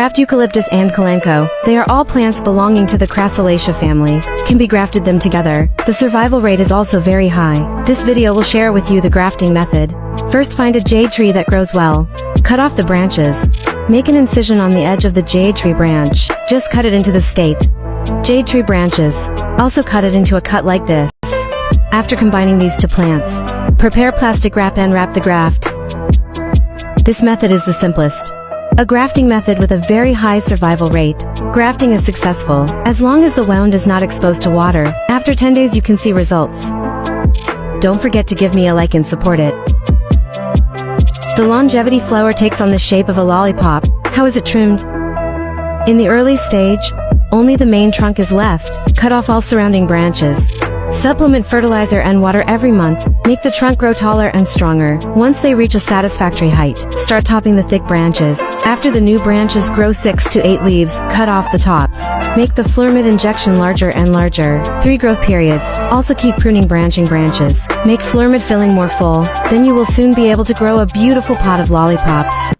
Graft eucalyptus and kalanchoe. They are all plants belonging to the Crassulaceae family. Can be grafted them together. The survival rate is also very high. This video will share with you the grafting method. First, find a jade tree that grows well. Cut off the branches. Make an incision on the edge of the jade tree branch. Just cut it into the state. Jade tree branches. Also cut it into a cut like this. After combining these two plants, prepare plastic wrap and wrap the graft. This method is the simplest. A grafting method with a very high survival rate. Grafting is successful, as long as the wound is not exposed to water. After 10 days you can see results. Don't forget to give me a like and support it. The longevity flower takes on the shape of a lollipop. How is it trimmed? In the early stage, only the main trunk is left. Cut off all surrounding branches. Supplement fertilizer and water every month. Make the trunk grow taller and stronger. Once they reach a satisfactory height, start topping the thick branches. After the new branches grow 6 to 8 leaves, cut off the tops. Make the Flourmid injection larger and larger. 3 growth periods. Also keep pruning branching branches. Make Flourmid filling more full. Then you will soon be able to grow a beautiful pot of lollipops.